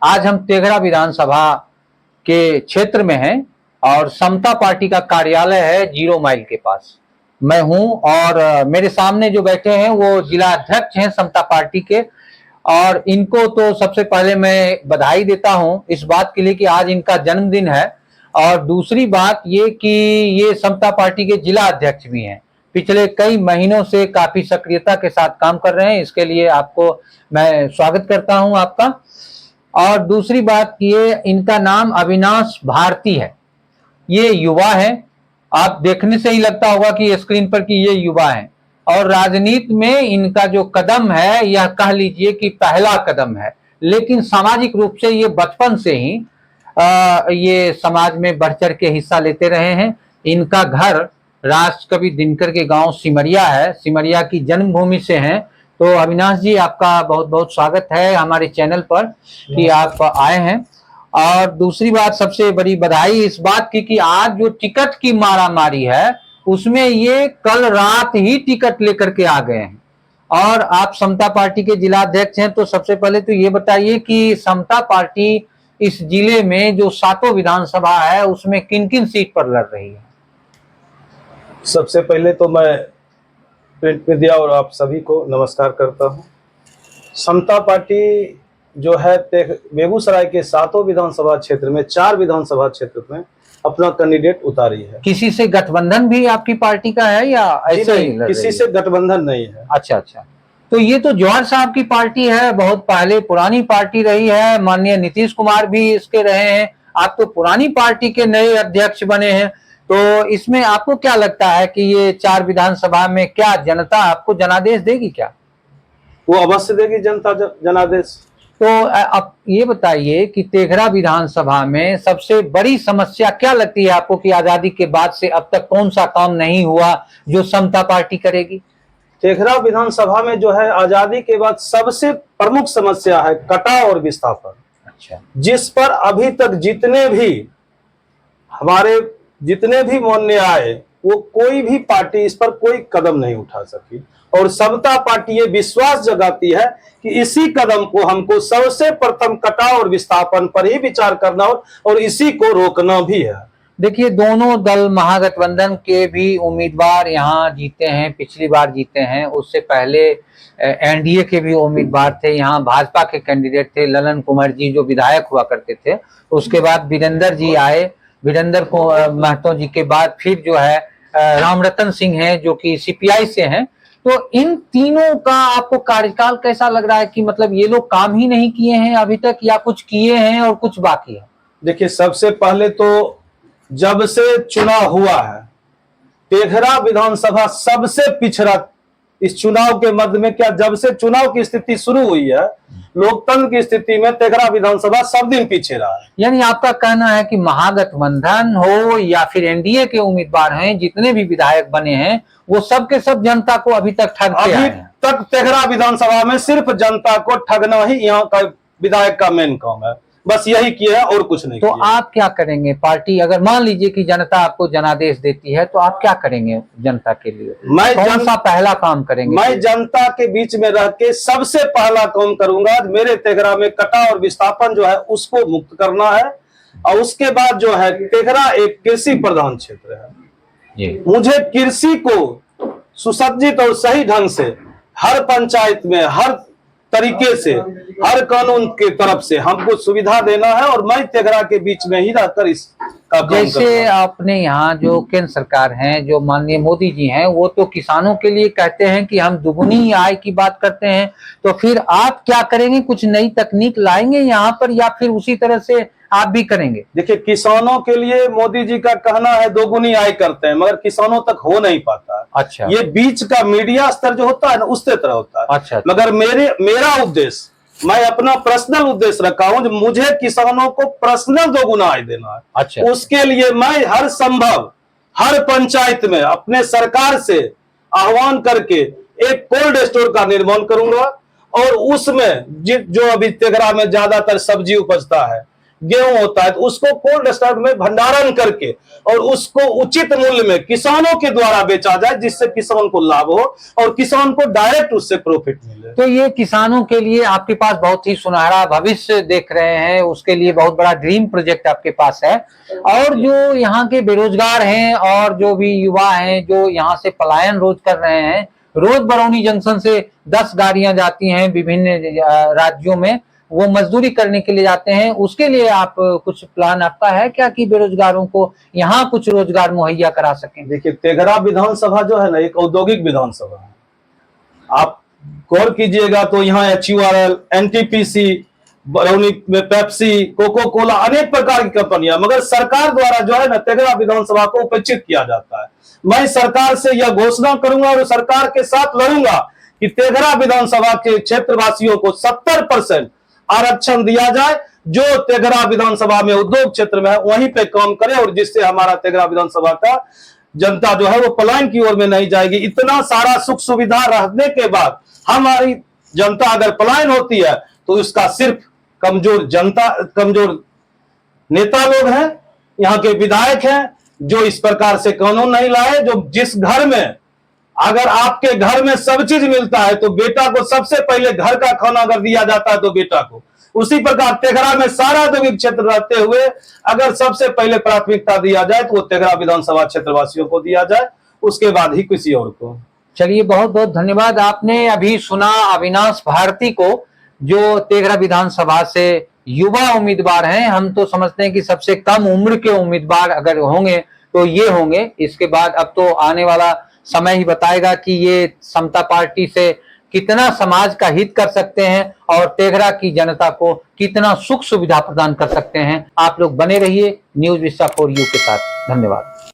आज हम तेघड़ा विधानसभा के क्षेत्र में हैं और समता पार्टी का कार्यालय है 0 माइल के पास। मैं हूं और मेरे सामने जो बैठे हैं वो जिला अध्यक्ष हैं समता पार्टी के, और इनको तो सबसे पहले मैं बधाई देता हूं इस बात के लिए कि आज इनका जन्मदिन है। और दूसरी बात ये कि ये समता पार्टी के जिला अध्यक्ष भी हैं, पिछले कई महीनों से काफी सक्रियता के साथ काम कर रहे हैं। इसके लिए आपको मैं स्वागत करता हूं आपका। और दूसरी बात ये, इनका नाम अविनाश भारती है, ये युवा है। आप देखने से ही लगता होगा कि स्क्रीन पर कि ये युवा है, और राजनीति में इनका जो कदम है यह कह लीजिए कि पहला कदम है। लेकिन सामाजिक रूप से ये बचपन से ही ये समाज में बढ़ चढ़ के हिस्सा लेते रहे हैं। इनका घर राष्ट्रकवि दिनकर के गांव सिमरिया है, सिमरिया की जन्मभूमि से हैं। तो अविनाश जी, आपका बहुत बहुत स्वागत है हमारे चैनल पर कि आप आए हैं। और दूसरी बात, सबसे बड़ी बधाई इस बात की कि आज जो टिकट की मारामारी है उसमें ये कल रात ही टिकट लेकर के आ गए हैं। और आप समता पार्टी के जिला अध्यक्ष हैं, तो सबसे पहले तो ये बताइए कि समता पार्टी इस जिले में जो 7 विधानसभा है उसमें किन किन सीट पर लड़ रही है? सबसे पहले तो मैं प्रिंट मीडिया और आप सभी को नमस्कार करता हूं। समता पार्टी जो है बेगूसराय के 7 विधानसभा क्षेत्र में 4 विधानसभा क्षेत्र में अपना कैंडिडेट उतारी है। किसी से गठबंधन भी आपकी पार्टी का है या ऐसे ही? किसी से गठबंधन नहीं है। अच्छा अच्छा, तो ये तो जवाहर साहब की पार्टी है, बहुत पहले पुरानी पार्टी रही है, माननीय नीतीश कुमार भी इसके रहे हैं। आप तो पुरानी पार्टी के नए अध्यक्ष बने हैं, तो इसमें आपको क्या लगता है कि ये 4 विधानसभा में क्या जनता आपको जनादेश देगी? क्या वो अवश्य देगी जनता जनादेश। तो अब ये बताइए कि तेघड़ा विधानसभा में सबसे बड़ी समस्या क्या लगती है आपको कि आजादी के बाद से अब तक कौन सा काम नहीं हुआ जो समता पार्टी करेगी? तेघड़ा विधानसभा में जो है आजादी के बाद सबसे प्रमुख समस्या है कटाव और विस्थापन। अच्छा, जिस पर अभी तक जितने भी मानने आए वो कोई भी पार्टी इस पर कोई कदम नहीं उठा सकी। और समता पार्टी ये विश्वास जगाती है कि इसी कदम को हमको सबसे प्रथम कटाव और विस्थापन पर ही विचार करना और इसी को रोकना भी है। देखिए, दोनों दल महागठबंधन के भी उम्मीदवार यहाँ जीते हैं, पिछली बार जीते हैं। उससे पहले एनडीए के भी उम्मीदवार थे, यहाँ भाजपा के कैंडिडेट थे ललन कुमार जी जो विधायक हुआ करते थे। उसके बाद वीरेंद्र जी आए, वीरेंद्र को महतो जी के बाद फिर जो है रामरतन सिंह है जो कि सीपीआई से हैं। तो इन तीनों का आपको कार्यकाल कैसा लग रहा है कि मतलब ये लोग काम ही नहीं किए हैं अभी तक, या कुछ किए हैं और कुछ बाकी है? देखिए, सबसे पहले तो जब से चुनाव हुआ है तेघड़ा विधानसभा सबसे पिछड़ा। इस चुनाव के मध्य में क्या, जब से चुनाव की स्थिति शुरू हुई है लोकतंत्र की स्थिति में तेघड़ा विधानसभा सब दिन पीछे रहा है। यानी आपका कहना है कि महागठबंधन हो या फिर एनडीए के उम्मीदवार हैं, जितने भी विधायक बने हैं वो सब के सब जनता को अभी तक ठगते आए हैं। अभी तक तेघड़ा विधानसभा में सिर्फ जनता को ठगना ही यहाँ का विधायक का मेन काम है, बस यही किया है और कुछ नहीं। तो आप क्या करेंगे? पार्टी अगर मान लीजिए कि जनता आपको जनादेश देती है तो आप क्या करेंगे जनता के लिए? कौन सा पहला काम करेंगे? मैं जनता के बीच में रह के सबसे पहला काम करूंगा, मेरे तेघड़ा में कटाव और विस्थापन जो है उसको मुक्त करना है। और उसके बाद जो है तेघड़ा एक कृषि प्रधान क्षेत्र है, मुझे कृषि को सुसज्जित और सही ढंग से हर पंचायत में हर तरीके से हर कानून के तरफ से हमको सुविधा देना है। और मैं तेघड़ा के बीच में ही रहकर इसका काम जैसे आपने यहाँ जो केंद्र सरकार है, जो माननीय मोदी जी हैं, वो तो किसानों के लिए कहते हैं कि हम दुगुनी आय की बात करते हैं, तो फिर आप क्या करेंगे? कुछ नई तकनीक लाएंगे यहाँ पर या फिर उसी तरह से आप भी करेंगे? देखिए, किसानों के लिए मोदी जी का कहना है दोगुनी आय करते हैं, मगर किसानों तक हो नहीं पाता है। अच्छा, ये बीच का मीडिया स्तर जो होता है ना उस तरह होता है। अच्छा, मगर मेरा उद्देश्य, मैं अपना पर्सनल उद्देश्य रखा हूं, मुझे किसानों को पर्सनल दोगुना आय देना है। अच्छा, उसके लिए मैं हर संभव हर पंचायत में अपने सरकार से आह्वान करके एक कोल्ड स्टोर का निर्माण करूंगा। और उसमें जो अभी तेघड़ा में ज्यादातर सब्जी उपजता है गेहूं होता है तो उसको कोल्ड स्टोर में भंडारण करके और उसको उचित मूल्य में किसानों के द्वारा बेचा जाए, जिससे किसान को लाभ हो और किसान को डायरेक्ट उससे प्रॉफिट मिले। तो ये किसानों के लिए आपके पास बहुत ही सुनहरा भविष्य देख रहे हैं, उसके लिए बहुत बड़ा ड्रीम प्रोजेक्ट आपके पास है। और जो यहाँ के बेरोजगार हैं और जो भी युवा हैं जो यहाँ से पलायन रोज कर रहे हैं, रोज बरौनी जंक्शन से 10 गाड़ियां जाती हैं विभिन्न राज्यों में, वो मजदूरी करने के लिए जाते हैं, उसके लिए आप कुछ प्लान आपका है क्या कि बेरोजगारों को यहाँ कुछ रोजगार मुहैया करा सकें? देखिए, तेघरा विधानसभा जो है ना, एक औद्योगिक विधानसभा है। आप गौर कीजिएगा तो यहाँ HURL, NTPC, बरौनी में पेप्सी, कोको कोला, अनेक प्रकार की कंपनियां, मगर सरकार द्वारा जो है ना तेघरा विधानसभा को उपेक्षित किया जाता है। मैं सरकार से यह घोषणा करूंगा और सरकार के साथ लड़ूंगा कि तेघरा विधानसभा के क्षेत्रवासियों को 70% आरक्षण दिया जाए, जो तेघरा विधानसभा में उद्योग क्षेत्र में है वहीं पे काम करे, और जिससे हमारा तेघरा विधानसभा का जनता जो है वो पलायन की ओर में नहीं जाएगी। इतना सारा सुख सुविधा रहने के बाद हमारी जनता अगर पलायन होती है तो इसका सिर्फ कमजोर जनता, कमजोर नेता लोग हैं, यहाँ के विधायक हैं जो इस प्रकार से कानून नहीं लाए। जो जिस घर में, अगर आपके घर में सब चीज मिलता है तो बेटा को सबसे पहले घर का खाना अगर दिया जाता है तो बेटा को, उसी प्रकार तेघरा में सारा औद्योगिक क्षेत्र रहते हुए अगर सबसे पहले प्राथमिकता दिया जाए तो वो तेघरा विधानसभा क्षेत्रवासियों को दिया जाए, उसके बाद ही किसी और को। चलिए, बहुत बहुत धन्यवाद। आपने अभी सुना अविनाश भारती को, जो तेघरा विधानसभा से युवा उम्मीदवार हैं। हम तो समझते हैं कि सबसे कम उम्र के उम्मीदवार अगर होंगे तो ये होंगे। इसके बाद अब तो आने वाला समय ही बताएगा कि ये समता पार्टी से कितना समाज का हित कर सकते हैं और तेघरा की जनता को कितना सुख सुविधा प्रदान कर सकते हैं। आप लोग बने रहिए न्यूज़ विस्टा फॉर यू के साथ। धन्यवाद।